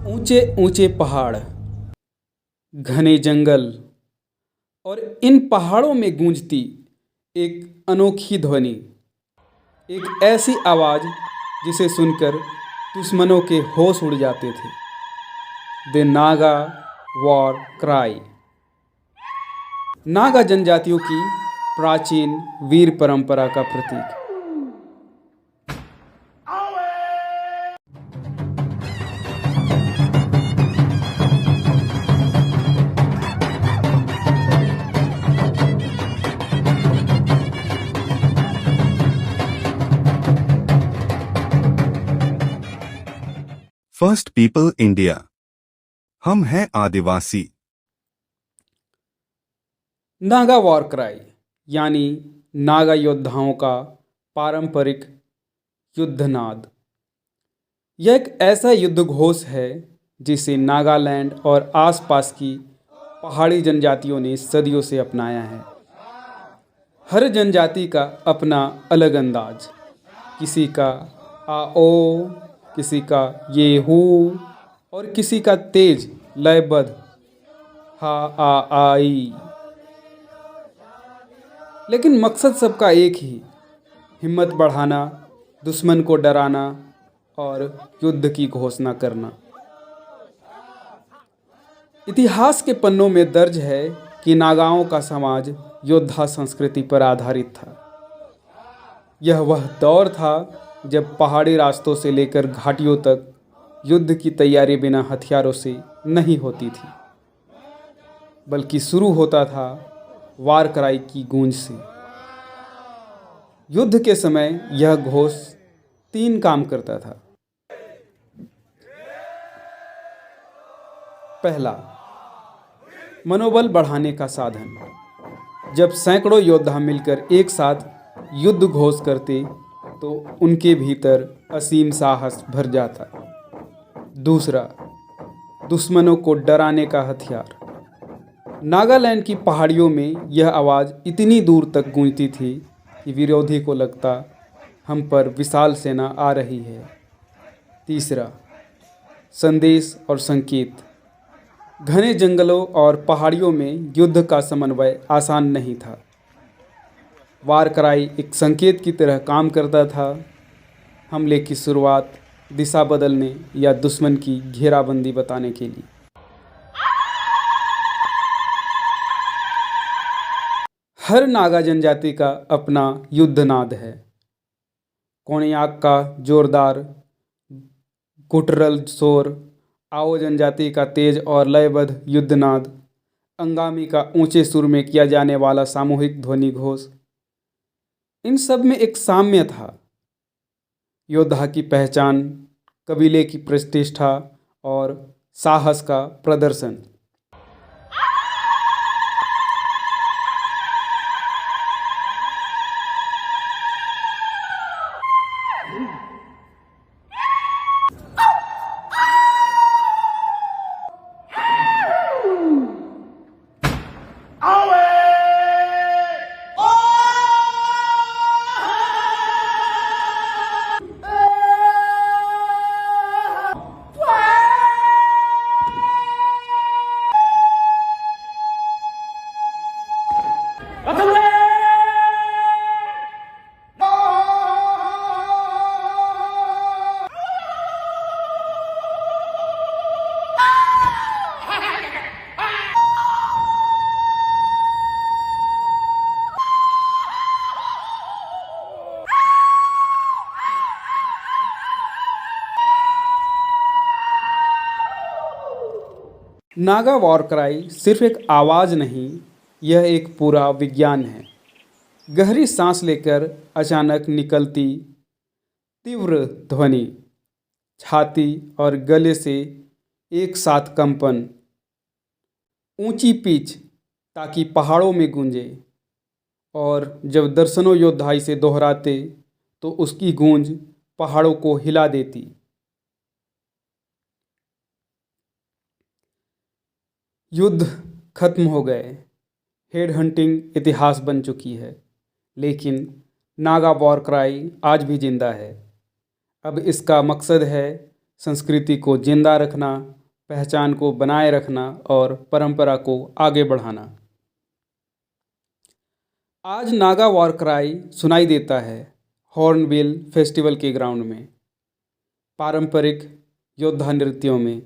ऊंचे ऊंचे पहाड़, घने जंगल और इन पहाड़ों में गूंजती एक अनोखी ध्वनि, एक ऐसी आवाज़ जिसे सुनकर दुश्मनों के होश उड़ जाते थे। The Naga war cry. Naga जनजातियों की प्राचीन वीर परंपरा का प्रतीक। First people India. हम हैं आदिवासी। नागा वॉर क्राई यानी नागा योद्धाओं का पारंपरिक युद्धनाद। यह एक ऐसा युद्ध घोष है जिसे नागालैंड और आसपास की पहाड़ी जनजातियों ने सदियों से अपनाया है। हर जनजाति का अपना अलग अंदाज, किसी का आओ, किसी का ये हू और किसी का तेज लयबद्ध हा आ आई। लेकिन मकसद सबका एक ही, हिम्मत बढ़ाना, दुश्मन को डराना और युद्ध की घोषणा करना। इतिहास के पन्नों में दर्ज है कि नागाओं का समाज योद्धा संस्कृति पर आधारित था। यह वह दौर था जब पहाड़ी रास्तों से लेकर घाटियों तक युद्ध की तैयारी बिना हथियारों से नहीं होती थी, बल्कि शुरू होता था वार क्राई की गूंज से। युद्ध के समय यह घोष 3 काम करता था। पहला, मनोबल बढ़ाने का साधन। जब सैकड़ों योद्धा मिलकर एक साथ युद्ध घोष करते तो उनके भीतर असीम साहस भर जाता। दूसरा, दुश्मनों को डराने का हथियार। नागालैंड की पहाड़ियों में यह आवाज़ इतनी दूर तक गूंजती थी कि विरोधी को लगता हम पर विशाल सेना आ रही है। तीसरा, संदेश और संकेत। घने जंगलों और पहाड़ियों में युद्ध का समन्वय आसान नहीं था। वार क्राई एक संकेत की तरह काम करता था, हमले की शुरुआत, दिशा बदलने या दुश्मन की घेराबंदी बताने के लिए। हर नागा जनजाति का अपना युद्धनाद है। कोणयाक का जोरदार गुटरल शोर, आओ जनजाति का तेज और लयबद्ध युद्धनाद, अंगामी का ऊंचे सुर में किया जाने वाला सामूहिक ध्वनि घोष। इन सब में एक साम्य था, योद्धा की पहचान, कबीले की प्रतिष्ठा और साहस का प्रदर्शन। नागा वॉर क्राई सिर्फ एक आवाज़ नहीं, यह एक पूरा विज्ञान है। गहरी सांस लेकर अचानक निकलती तीव्र ध्वनि, छाती और गले से एक साथ कंपन, ऊंची पिच ताकि पहाड़ों में गूंजे, और जब दर्जनों योद्धा इसे दोहराते तो उसकी गूंज पहाड़ों को हिला देती। युद्ध खत्म हो गए, हेड हंटिंग इतिहास बन चुकी है, लेकिन नागा वॉर क्राई आज भी जिंदा है। अब इसका मकसद है संस्कृति को जिंदा रखना, पहचान को बनाए रखना और परंपरा को आगे बढ़ाना। आज नागा वॉर क्राई सुनाई देता है हॉर्नबिल फेस्टिवल के ग्राउंड में, पारंपरिक योद्धा नृत्यों में,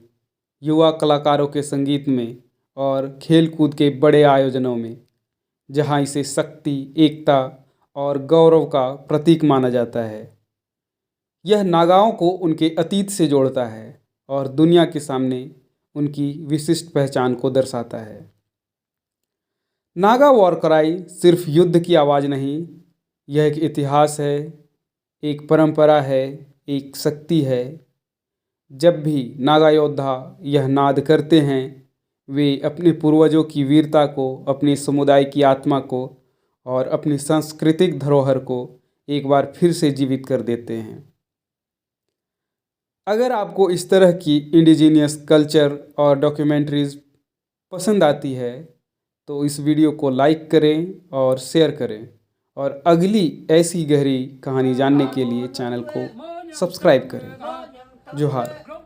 युवा कलाकारों के संगीत में और खेलकूद के बड़े आयोजनों में, जहां इसे शक्ति, एकता और गौरव का प्रतीक माना जाता है। यह नागाओं को उनके अतीत से जोड़ता है और दुनिया के सामने उनकी विशिष्ट पहचान को दर्शाता है। नागा वॉर क्राई सिर्फ युद्ध की आवाज़ नहीं, यह एक इतिहास है, एक परंपरा है, एक शक्ति है। जब भी नागा योद्धा यह नाद करते हैं, वे अपने पूर्वजों की वीरता को, अपने समुदाय की आत्मा को और अपनी सांस्कृतिक धरोहर को एक बार फिर से जीवित कर देते हैं। अगर आपको इस तरह की इंडिजीनियस कल्चर और डॉक्यूमेंट्रीज पसंद आती है तो इस वीडियो को लाइक करें और शेयर करें, और अगली ऐसी गहरी कहानी जानने के लिए चैनल को सब्सक्राइब करें। जोहार।